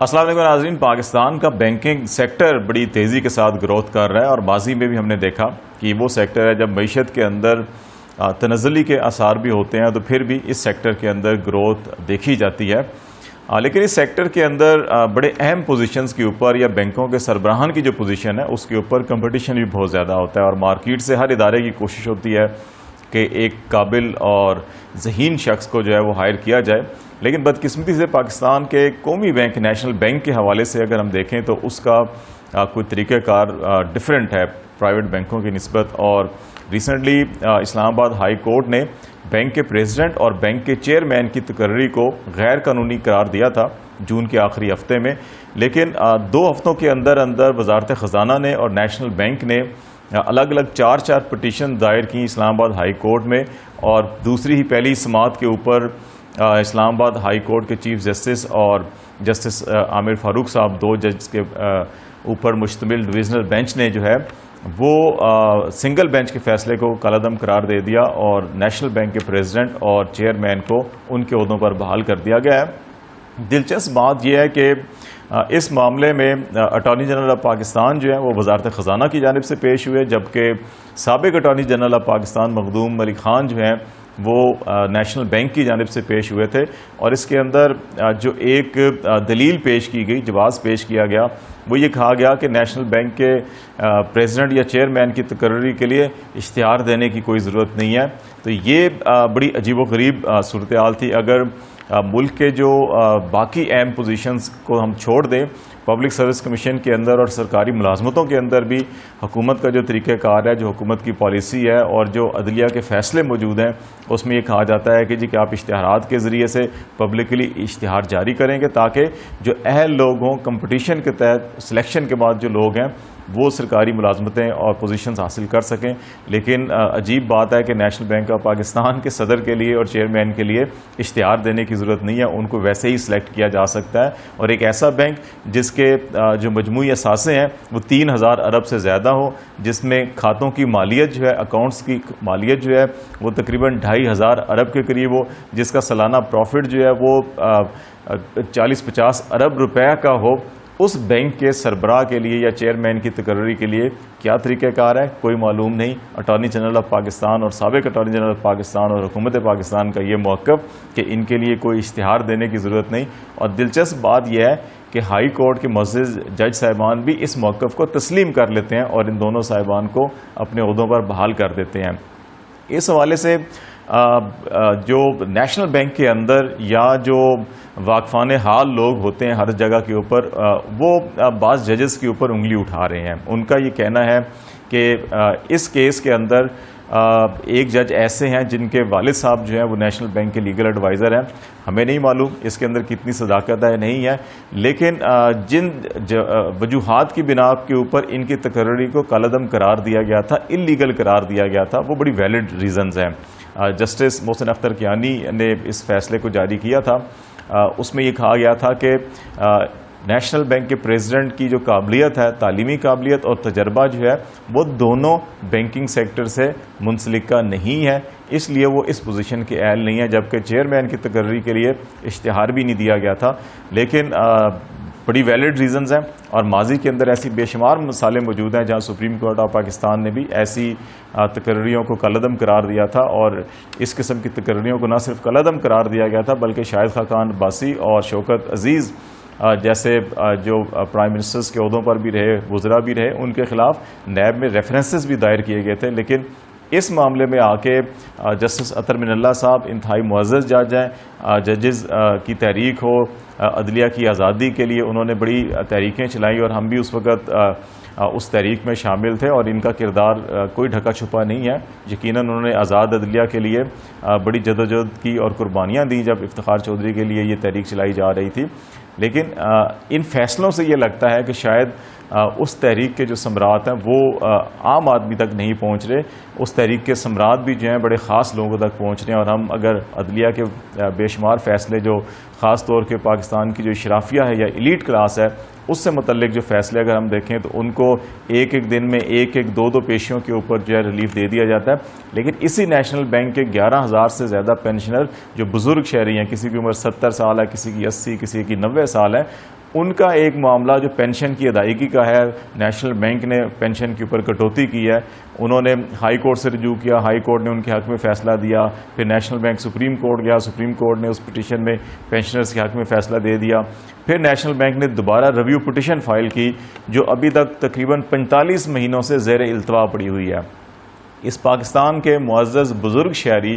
السلام علیکم ناظرین. پاکستان کا بینکنگ سیکٹر بڑی تیزی کے ساتھ گروتھ کر رہا ہے اور ماضی میں بھی ہم نے دیکھا کہ وہ سیکٹر ہے جب معیشت کے اندر تنزلی کے آثار بھی ہوتے ہیں تو پھر بھی اس سیکٹر کے اندر گروتھ دیکھی جاتی ہے. لیکن اس سیکٹر کے اندر بڑے اہم پوزیشنز کے اوپر یا بینکوں کے سربراہان کی جو پوزیشن ہے اس کے اوپر کمپٹیشن بھی بہت زیادہ ہوتا ہے اور مارکیٹ سے ہر ادارے کی کوشش ہوتی ہے کہ ایک قابل اور ذہین شخص کو جو ہے وہ ہائر کیا جائے. لیکن بدقسمتی سے پاکستان کے قومی بینک نیشنل بینک کے حوالے سے اگر ہم دیکھیں تو اس کا کوئی طریقہ کار ڈیفرنٹ ہے پرائیویٹ بینکوں کی نسبت. اور ریسنٹلی اسلام آباد ہائی کورٹ نے بینک کے پریزیڈنٹ اور بینک کے چیئرمین کی تقرری کو غیر قانونی قرار دیا تھا جون کے آخری ہفتے میں. لیکن 2 ہفتوں کے اندر وزارت خزانہ نے اور نیشنل بینک نے الگ الگ 4 پٹیشن دائر کی اسلام آباد ہائی کورٹ میں. اور دوسری ہی پہلی سماعت کے اوپر اسلام آباد ہائی کورٹ کے چیف جسٹس اور جسٹس عامر فاروق صاحب 2 جج کے اوپر مشتمل ڈویژنل بینچ نے جو ہے وہ سنگل بینچ کے فیصلے کو کالعدم قرار دے دیا اور نیشنل بینک کے پریزیڈنٹ اور چیئرمین کو ان کے عہدوں پر بحال کر دیا گیا ہے. دلچسپ بات یہ ہے کہ اس معاملے میں اٹارنی جنرل آف پاکستان جو ہے وہ وزارت خزانہ کی جانب سے پیش ہوئے، جبکہ سابق اٹارنی جنرل آف پاکستان مخدوم ملک خان جو ہیں وہ نیشنل بینک کی جانب سے پیش ہوئے تھے. اور اس کے اندر جو ایک دلیل پیش کی گئی، جواز پیش کیا گیا، وہ یہ کہا گیا کہ نیشنل بینک کے پریزیڈنٹ یا چیئرمین کی تقرری کے لیے اشتہار دینے کی کوئی ضرورت نہیں ہے. تو یہ بڑی عجیب و غریب صورتحال تھی. اگر ملک کے جو باقی اہم پوزیشنز کو ہم چھوڑ دیں، پبلک سروس کمیشن کے اندر اور سرکاری ملازمتوں کے اندر بھی حکومت کا جو طریقہ کار ہے، جو حکومت کی پالیسی ہے اور جو عدلیہ کے فیصلے موجود ہیں، اس میں یہ کہا جاتا ہے کہ آپ اشتہارات کے ذریعے سے پبلکلی اشتہار جاری کریں گے تاکہ جو اہل لوگ ہوں، کمپٹیشن کے تحت سلیکشن کے بعد جو لوگ ہیں وہ سرکاری ملازمتیں اور پوزیشنز حاصل کر سکیں. لیکن عجیب بات ہے کہ نیشنل بینک آف پاکستان کے صدر کے لیے اور چیئرمین کے لیے اشتہار دینے کی ضرورت نہیں ہے، ان کو ویسے ہی سلیکٹ کیا جا سکتا ہے. اور ایک ایسا بینک جس کے جو مجموعی اثاثے ہیں وہ 3000 ارب سے زیادہ ہو، جس میں کھاتوں کی مالیت جو ہے، اکاؤنٹس کی مالیت جو ہے وہ تقریباً 2500 ارب کے قریب ہو، جس کا سالانہ پروفٹ جو ہے وہ 40-50 ارب روپے کا ہو. اس بینک کے سربراہ کے لیے یا چیئرمین کی تقرری کے لیے کیا طریقہ کار ہے کوئی معلوم نہیں. اٹارنی جنرل آف پاکستان اور سابق اٹارنی جنرل آف پاکستان اور حکومت پاکستان کا یہ موقف کہ ان کے لیے کوئی اشتہار دینے کی ضرورت نہیں. اور دلچسپ بات یہ ہے کہ ہائی کورٹ کے معزز جج صاحبان بھی اس موقف کو تسلیم کر لیتے ہیں اور ان دونوں صاحبان کو اپنے عہدوں پر بحال کر دیتے ہیں. اس حوالے سے جو نیشنل بینک کے اندر یا جو واقفان حال لوگ ہوتے ہیں ہر جگہ کے اوپر، وہ بعض ججز کے اوپر انگلی اٹھا رہے ہیں. ان کا یہ کہنا ہے کہ اس کیس کے اندر ایک جج ایسے ہیں جن کے والد صاحب جو ہیں وہ نیشنل بینک کے لیگل ایڈوائزر ہیں. ہمیں نہیں معلوم اس کے اندر کتنی صداقت ہے نہیں ہے، لیکن جن وجوہات کی بنا کے اوپر ان کی تقرری کو کالعدم قرار دیا گیا تھا، انلیگل قرار دیا گیا تھا، وہ بڑی ویلڈ ریزنز ہیں. جسٹس محسن اختر کیانی نے اس فیصلے کو جاری کیا تھا. اس میں یہ کہا گیا تھا کہ نیشنل بینک کے پریزیڈنٹ کی جو قابلیت ہے، تعلیمی قابلیت اور تجربہ جو ہے، وہ دونوں بینکنگ سیکٹر سے منسلکہ نہیں ہے، اس لیے وہ اس پوزیشن کے اہل نہیں ہے. جبکہ چیئرمین کی تقرری کے لیے اشتہار بھی نہیں دیا گیا تھا. لیکن بڑی ویلڈ ریزنز ہیں اور ماضی کے اندر ایسی بے شمار مثالیں موجود ہیں جہاں سپریم کورٹ آف پاکستان نے بھی ایسی تقرریوں کو کالعدم قرار دیا تھا. اور اس قسم کی تقرریوں کو نہ صرف کالعدم قرار دیا گیا تھا بلکہ شاہد خاقان عباسی اور شوکت عزیز جیسے جو پرائم منسٹرز کے عہدوں پر بھی رہے، وزراء بھی رہے، ان کے خلاف نیب میں ریفرنسز بھی دائر کیے گئے تھے. لیکن اس معاملے میں آ کے جسٹس اطہر من اللہ صاحب انتہائی معزز جج ہیں. ججز کی تحریک ہو عدلیہ کی آزادی کے لیے انہوں نے بڑی تحریکیں چلائیں اور ہم بھی اس وقت اس تحریک میں شامل تھے اور ان کا کردار کوئی ڈھکا چھپا نہیں ہے. یقیناً انہوں نے آزاد عدلیہ کے لیے بڑی جدوجہد کی اور قربانیاں دیں جب افتخار چودھری کے لیے یہ تحریک چلائی جا رہی تھی. لیکن ان فیصلوں سے یہ لگتا ہے کہ شاید اس تحریک کے جو ثمرات ہیں وہ عام آدمی تک نہیں پہنچ رہے. اس تحریک کے ثمرات بھی جو ہیں بڑے خاص لوگوں تک پہنچ رہے ہیں. اور ہم اگر عدلیہ کے بے شمار فیصلے جو خاص طور کے پاکستان کی جو اشرافیہ ہے یا ایلیٹ کلاس ہے اس سے متعلق جو فیصلے اگر ہم دیکھیں تو ان کو ایک ایک دن میں ایک ایک دو دو پیشیوں کے اوپر جو ہے ریلیف دے دیا جاتا ہے. لیکن اسی نیشنل بینک کے 11,000 سے زیادہ پینشنر جو بزرگ شہری ہیں، کسی کی عمر 70 سال ہے، کسی کی 80، کسی کی 90 سال ہے، ان کا ایک معاملہ جو پینشن کی ادائیگی کا ہے، نیشنل بینک نے پینشن کے اوپر کٹوتی کی ہے، انہوں نے ہائی کورٹ سے رجوع کیا، ہائی کورٹ نے ان کے حق میں فیصلہ دیا، پھر نیشنل بینک سپریم کورٹ گیا، سپریم کورٹ نے اس پٹیشن میں پینشنرز کے حق میں فیصلہ دے دیا، پھر نیشنل بینک نے دوبارہ ریویو پٹیشن فائل کی جو ابھی تک تقریباً 45 مہینوں سے زیر التوا پڑی ہوئی ہے۔ اس پاکستان کے معزز بزرگ شہری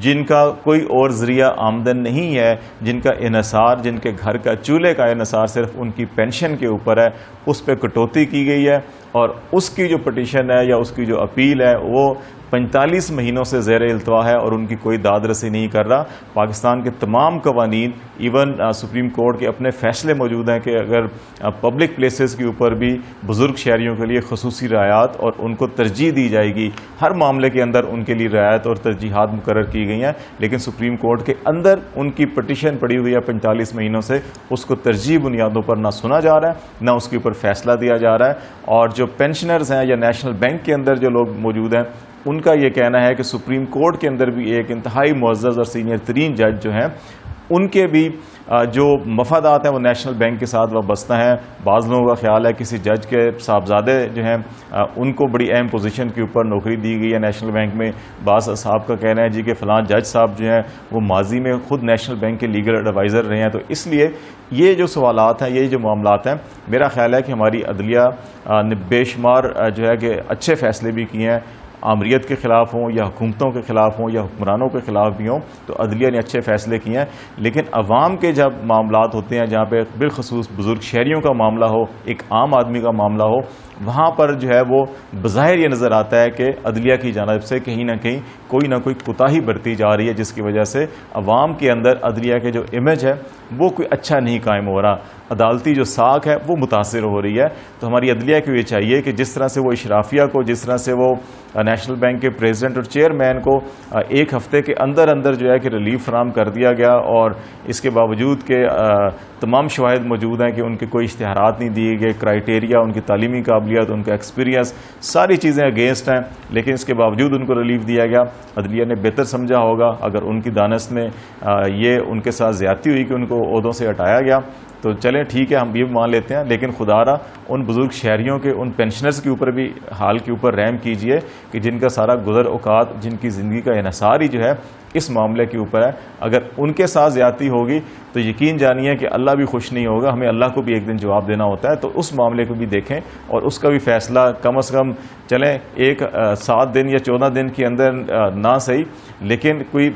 جن کا کوئی اور ذریعہ آمدن نہیں ہے، جن کا انحصار، جن کے گھر کا چولہے کا انحصار صرف ان کی پینشن کے اوپر ہے، اس پہ کٹوتی کی گئی ہے، اور اس کی جو پٹیشن ہے یا اس کی جو اپیل ہے وہ 45 مہینوں سے زیر التوا ہے اور ان کی کوئی داد رسی نہیں کر رہا۔ پاکستان کے تمام قوانین، ایون سپریم کورٹ کے اپنے فیصلے موجود ہیں کہ اگر پبلک پلیسز کے اوپر بھی بزرگ شہریوں کے لیے خصوصی رعایات اور ان کو ترجیح دی جائے گی، ہر معاملے کے اندر ان کے لیے رعایت اور ترجیحات مقرر کی گئی ہیں، لیکن سپریم کورٹ کے اندر ان کی پٹیشن پڑی ہوئی ہے 45 مہینوں سے، اس کو ترجیح بنیادوں پر نہ سنا جا رہا ہے، نہ اس کے اوپر فیصلہ دیا جا رہا ہے۔ اور جو پینشنرز ہیں یا نیشنل بینک کے اندر جو لوگ موجود ہیں، ان کا یہ کہنا ہے کہ سپریم کورٹ کے اندر بھی ایک انتہائی معزز اور سینئر ترین جج جو ہیں، ان کے بھی جو مفادات ہیں وہ نیشنل بینک کے ساتھ وابستہ ہیں۔ بعض لوگوں کا خیال ہے کسی جج کے صاحبزادے جو ہیں ان کو بڑی اہم پوزیشن کے اوپر نوکری دی گئی ہے نیشنل بینک میں۔ بعض صاحب کا کہنا ہے جی کہ فلاں جج صاحب جو ہیں وہ ماضی میں خود نیشنل بینک کے لیگل ایڈوائزر رہے ہیں، تو اس لیے یہ جو سوالات ہیں، یہ جو معاملات ہیں، میرا خیال ہے کہ ہماری عدلیہ نے بے شمار جو ہے کہ اچھے فیصلے بھی کیے ہیں، آمریت کے خلاف ہوں یا حکومتوں کے خلاف ہوں یا حکمرانوں کے خلاف بھی ہوں، تو عدلیہ نے اچھے فیصلے کیے ہیں، لیکن عوام کے جب معاملات ہوتے ہیں جہاں پہ بالخصوص بزرگ شہریوں کا معاملہ ہو، ایک عام آدمی کا معاملہ ہو، وہاں پر جو ہے وہ بظاہر یہ نظر آتا ہے کہ عدلیہ کی جانب سے کہیں نہ کہیں کوئی نہ کوئی کوتاہی برتی جا رہی ہے، جس کی وجہ سے عوام کے اندر عدلیہ کے جو امیج ہے وہ کوئی اچھا نہیں قائم ہو رہا، عدالتی جو ساکھ ہے وہ متاثر ہو رہی ہے۔ تو ہماری عدلیہ کو یہ چاہیے کہ جس طرح سے وہ اشرافیہ کو، جس طرح سے وہ نیشنل بینک کے پریزیڈنٹ اور چیئرمین کو ایک ہفتے کے اندر اندر جو ہے کہ ریلیف فراہم کر دیا گیا، اور اس کے باوجود کہ تمام شواہد موجود ہیں کہ ان کے کوئی اشتہارات نہیں دیے گئے، کرائٹیریا، ان کی تعلیمی قابلیت، ان کا ایکسپیرینس، ساری چیزیں اگینسٹ ہیں، لیکن اس کے باوجود ان کو ریلیف دیا گیا۔ عدلیہ نے بہتر سمجھا ہوگا اگر ان کی دانست میں یہ ان کے ساتھ زیادتی ہوئی کہ ان کو عہدوں سے ہٹایا گیا، تو چلیں ٹھیک ہے، ہم بھی مان لیتے ہیں، لیکن خدا را ان بزرگ شہریوں کے، ان پینشنرز کے اوپر بھی حال کے اوپر رحم کیجئے کہ جن کا سارا گزر اوقات، جن کی زندگی کا انحصار ہی جو ہے اس معاملے کے اوپر ہے۔ اگر ان کے ساتھ زیادتی ہوگی تو یقین جانیے کہ اللہ بھی خوش نہیں ہوگا، ہمیں اللہ کو بھی ایک دن جواب دینا ہوتا ہے، تو اس معاملے کو بھی دیکھیں اور اس کا بھی فیصلہ کم از کم چلیں 7 دن یا 14 دن کے اندر نہ صحیح، لیکن کوئی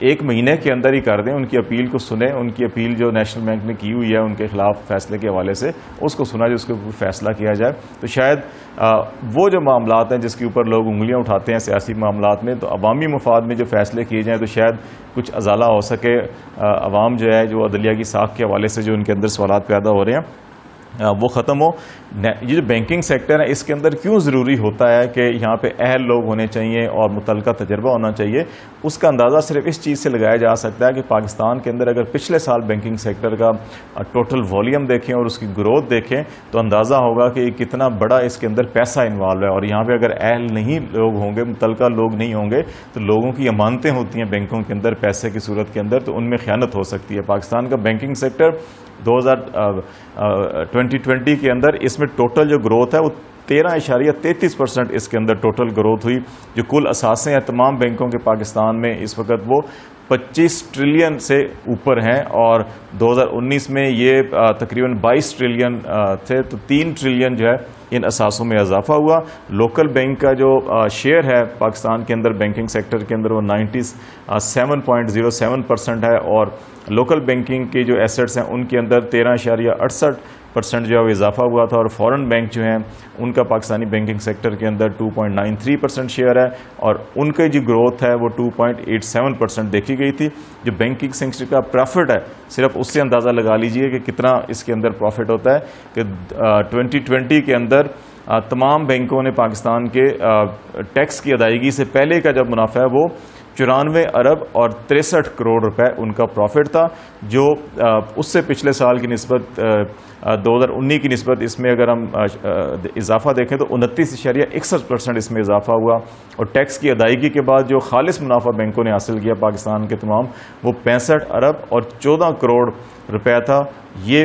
1 مہینے کے اندر ہی کر دیں، ان کی اپیل کو سنیں، ان کی اپیل جو نیشنل بینک نے کی ہوئی ہے ان کے خلاف فیصلے کے حوالے سے، اس کو سنا جائے، اس کے اوپر فیصلہ کیا جائے، تو شاید وہ جو معاملات ہیں جس کے اوپر لوگ انگلیاں اٹھاتے ہیں سیاسی معاملات میں، تو عوامی مفاد میں جو فیصلے کیے جائیں تو شاید کچھ ازالہ ہو سکے۔ عوام جو ہے جو عدلیہ کی ساکھ کے حوالے سے جو ان کے اندر سوالات پیدا ہو رہے ہیں وہ ختم ہو۔ یہ جو بینکنگ سیکٹر ہے اس کے اندر کیوں ضروری ہوتا ہے کہ یہاں پہ اہل لوگ ہونے چاہیے اور متعلقہ تجربہ ہونا چاہیے، اس کا اندازہ صرف اس چیز سے لگایا جا سکتا ہے کہ پاکستان کے اندر اگر پچھلے سال بینکنگ سیکٹر کا ٹوٹل والیوم دیکھیں اور اس کی گروتھ دیکھیں تو اندازہ ہوگا کہ کتنا بڑا اس کے اندر پیسہ انوالو ہے، اور یہاں پہ اگر اہل نہیں لوگ ہوں گے، متعلقہ لوگ نہیں ہوں گے، تو لوگوں کی امانتیں ہوتی ہیں بینکوں کے اندر پیسے کی صورت کے اندر، تو ان میں خیانت ہو سکتی ہے۔ پاکستان کا بینکنگ سیکٹر 2020 کے اندر اس میں ٹوٹل جو گروتھ ہے وہ 13.33% اس کے اندر ٹوٹل گروتھ ہوئی، جو کل اثاثے ہیں تمام بینکوں کے پاکستان میں اس وقت وہ 25 ٹریلین سے اوپر ہیں، اور 2019 میں یہ تقریباً 22 ٹریلین تھے، تو 3 ٹریلین جو ہے ان اثاثوں میں اضافہ ہوا۔ لوکل بینک کا جو شیئر ہے پاکستان کے اندر بینکنگ سیکٹر کے اندر وہ 97.07% ہے، اور لوکل بینکنگ کی جو ایسٹس ہیں ان کے اندر 13.68% جو ہے وہ اضافہ ہوا تھا، اور فورن بینک جو ہیں ان کا پاکستانی بینکنگ سیکٹر کے اندر 2.93% شیئر ہے، اور ان کی جو گروتھ ہے وہ 2.87% دیکھی گئی تھی۔ جو بینکنگ سیکٹر کا پروفٹ ہے صرف اس سے اندازہ لگا لیجئے کہ کتنا اس کے اندر پروفٹ ہوتا ہے کہ 2020 کے اندر تمام بینکوں نے پاکستان کے ٹیکس کی ادائیگی سے پہلے کا جب منافع ہے وہ 94 ارب اور 63 کروڑ روپے ان کا پروفٹ تھا، جو اس سے پچھلے سال کی نسبت 2019 کی نسبت اس میں اگر ہم اضافہ دیکھیں تو 29.61% اس میں اضافہ ہوا، اور ٹیکس کی ادائیگی کے بعد جو خالص منافع بینکوں نے حاصل کیا پاکستان کے تمام وہ 65 ارب اور 14 کروڑ روپے تھا۔ یہ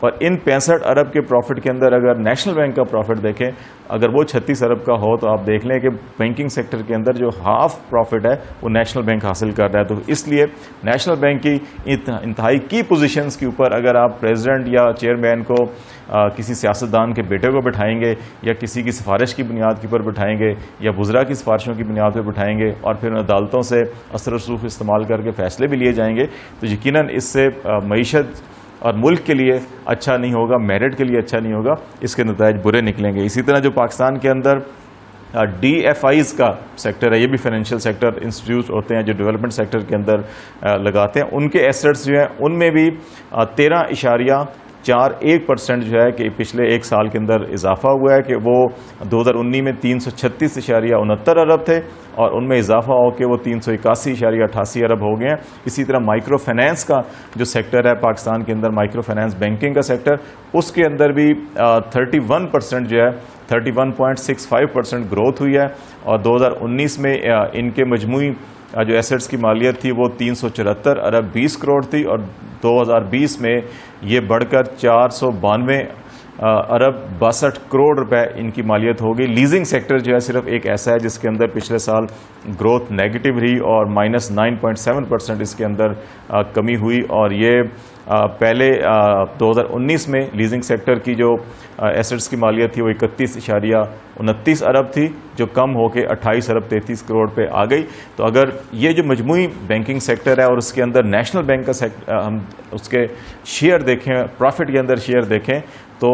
اور ان 65 ارب کے پروفٹ کے اندر اگر نیشنل بینک کا پروفٹ دیکھیں، اگر وہ 36 ارب کا ہو تو آپ دیکھ لیں کہ بینکنگ سیکٹر کے اندر جو ہاف پروفٹ ہے وہ نیشنل بینک حاصل کر رہا ہے۔ تو اس لیے نیشنل بینک کی انتہائی کی پوزیشنز کے اوپر اگر آپ پریزیڈنٹ یا چیئرمین کو کسی سیاستدان کے بیٹے کو بٹھائیں گے یا کسی کی سفارش کی بنیاد کے اوپر بٹھائیں گے یا وزراء کی سفارشوں کی بنیاد پہ بٹھائیں گے اور پھر عدالتوں سے اثر و رسوخ استعمال کر کے فیصلے بھی لیے جائیں گے، تو یقیناً اس سے معیشت اور ملک کے لیے اچھا نہیں ہوگا، میرٹ کے لیے اچھا نہیں ہوگا، اس کے نتائج برے نکلیں گے۔ اسی طرح جو پاکستان کے اندر ڈی ایف آئیز کا سیکٹر ہے، یہ بھی فائنینشیل سیکٹر انسٹیٹیوٹ ہوتے ہیں جو ڈیولپمنٹ سیکٹر کے اندر لگاتے ہیں، ان کے ایسٹس جو ہیں ان میں بھی 13.41% جو ہے کہ پچھلے ایک سال کے اندر اضافہ ہوا ہے، کہ وہ 2019 میں 336.69 ارب تھے اور ان میں اضافہ ہو کے وہ 381.88 ارب ہو گئے ہیں۔ اسی طرح مائکرو فائنانس کا جو سیکٹر ہے پاکستان کے اندر، مائکرو فائنانس بینکنگ کا سیکٹر، اس کے اندر بھی 31% جو ہے 31.65% گروتھ ہوئی ہے، اور 2019 میں ان کے مجموعی جو ایسٹس کی مالیت تھی وہ 374 ارب 20 کروڑ تھی، اور 2020 میں یہ بڑھ کر 492 ارب 62 کروڑ روپے ان کی مالیت ہوگی۔ لیزنگ سیکٹر جو ہے صرف ایک ایسا ہے جس کے اندر پچھلے سال گروتھ نیگیٹو رہی اور -9.7% اس کے اندر کمی ہوئی، اور یہ پہلے 2019 میں لیزنگ سیکٹر کی جو ایسٹس کی مالیت تھی وہ 31.29 ارب تھی، جو کم ہو کے 28 ارب 33 کروڑ پہ آ گئی۔ تو اگر یہ جو مجموعی بینکنگ سیکٹر ہے اور اس کے اندر نیشنل بینک کا ہم اس کے شیئر دیکھیں، پروفٹ کے اندر شیئر دیکھیں، تو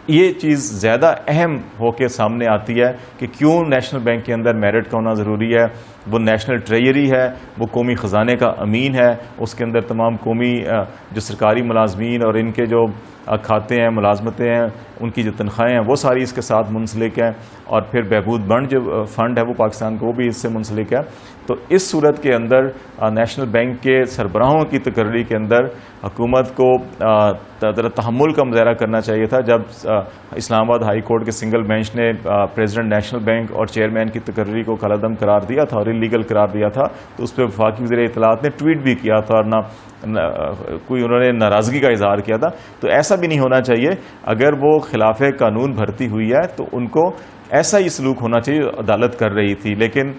یہ چیز زیادہ اہم ہو کے سامنے آتی ہے کہ کیوں نیشنل بینک کے اندر میرٹ کا ہونا ضروری ہے۔ وہ نیشنل ٹریجری ہے، وہ قومی خزانے کا امین ہے، اس کے اندر تمام قومی جو سرکاری ملازمین اور ان کے جو کھاتے ہیں، ملازمتیں ہیں، ان کی جو تنخواہیں ہیں وہ ساری اس کے ساتھ منسلک ہیں، اور پھر بہبود بند جو فنڈ ہے وہ پاکستان کو بھی اس سے منسلک ہے۔ تو اس صورت کے اندر نیشنل بینک کے سربراہوں کی تقرری کے اندر حکومت کو تحمل کا مظاہرہ کرنا چاہیے تھا۔ جب اسلام آباد ہائی کورٹ کے سنگل بینچ نے پریزیڈنٹ نیشنل بینک اور چیئرمین کی تقرری کو کالعدم قرار دیا تھا اور انلیگل قرار دیا تھا، تو اس پہ وفاقی وزیر اطلاعات نے ٹویٹ بھی کیا تھا اور کوئی انہوں نے ناراضگی کا اظہار کیا تھا۔ تو ایسا بھی نہیں ہونا چاہیے، اگر وہ خلاف قانون بھرتی ہوئی ہے تو ان کو ایسا ہی سلوک ہونا چاہیے عدالت کر رہی تھی۔ لیکن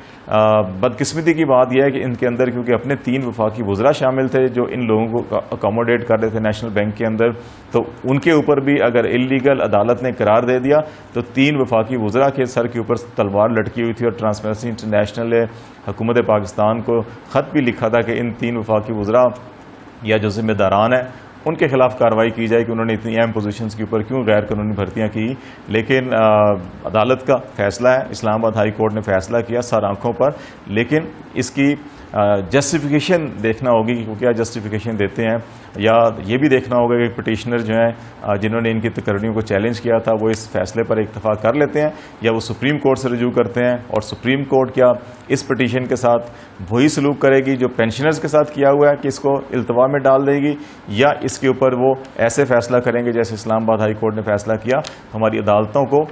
بدقسمتی کی بات یہ ہے کہ ان کے اندر کیونکہ اپنے 3 وفاقی وزراء شامل تھے جو ان لوگوں کو اکوموڈیٹ کر رہے تھے نیشنل بینک کے اندر، تو ان کے اوپر بھی اگر انلیگل عدالت نے قرار دے دیا تو 3 وفاقی وزراء کے سر کے اوپر تلوار لٹکی ہوئی تھی، اور ٹرانسپیرنسی انٹرنیشنل نے حکومت پاکستان کو خط بھی لکھا تھا کہ ان 3 وفاقی وزراء یا جو ذمہ داران ہیں ان کے خلاف کارروائی کی جائے کہ انہوں نے اتنی اہم پوزیشنز کے اوپر کیوں غیر قانونی بھرتیاں کی۔ لیکن عدالت کا فیصلہ ہے، اسلام آباد ہائی کورٹ نے فیصلہ کیا سر آنکھوں پر، لیکن اس کی جسٹیفیکیشن دیکھنا ہوگی کہ وہ کیا جسٹیفیکیشن دیتے ہیں، یا یہ بھی دیکھنا ہوگا کہ پٹیشنر جو ہیں جنہوں نے ان کی تقرریوں کو چیلنج کیا تھا وہ اس فیصلے پر اتفاق کر لیتے ہیں یا وہ سپریم کورٹ سے رجوع کرتے ہیں، اور سپریم کورٹ کیا اس پٹیشن کے ساتھ وہی سلوک کرے گی جو پینشنرز کے ساتھ کیا ہوا ہے کہ اس کو التوا میں ڈال دے گی، یا اس کے اوپر وہ ایسے فیصلہ کریں گے جیسے اسلام آباد ہائی کورٹ نے فیصلہ کیا۔ ہماری عدالتوں کو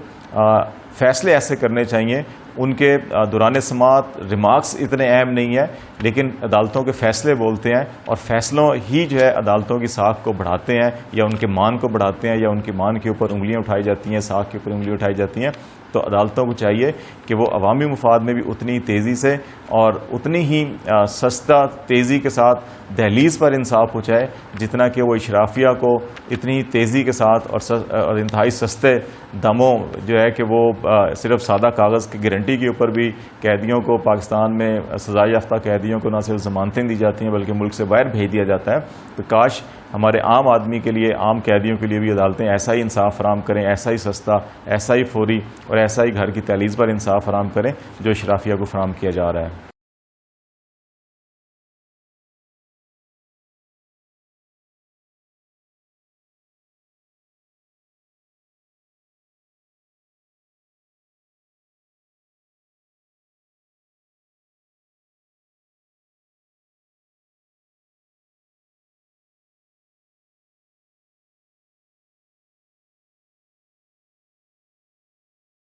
فیصلے ایسے کرنے چاہیے، ان کے دوران سماعت ریمارکس اتنے اہم نہیں ہیں، لیکن عدالتوں کے فیصلے بولتے ہیں، اور فیصلوں ہی جو ہے عدالتوں کی ساکھ کو بڑھاتے ہیں یا ان کے مان کو بڑھاتے ہیں، یا ان کے مان کے اوپر انگلیاں اٹھائی جاتی ہیں، ساکھ کے اوپر انگلیاں اٹھائی جاتی ہیں۔ تو عدالتوں کو چاہیے کہ وہ عوامی مفاد میں بھی اتنی تیزی سے اور اتنی ہی سستا تیزی کے ساتھ دہلیز پر انصاف پہنچائے جتنا کہ وہ اشرافیہ کو اتنی تیزی کے ساتھ اور انتہائی سستے دموں جو ہے کہ وہ صرف سادہ کاغذ کی گارنٹی کے اوپر بھی قیدیوں کو پاکستان میں سزا یافتہ قیدیوں کو نہ صرف ضمانتیں دی جاتی ہیں بلکہ ملک سے باہر بھیج دیا جاتا ہے۔ تو کاش ہمارے عام آدمی کے لیے، عام قیدیوں کے لیے بھی عدالتیں ایسا ہی انصاف فراہم کریں، ایسا ہی سستا، ایسا ہی فوری اور ایسا ہی گھر کی دہلیز پر انصاف فراہم کریں جو اشرافیہ کو فراہم کیا جا رہا ہے۔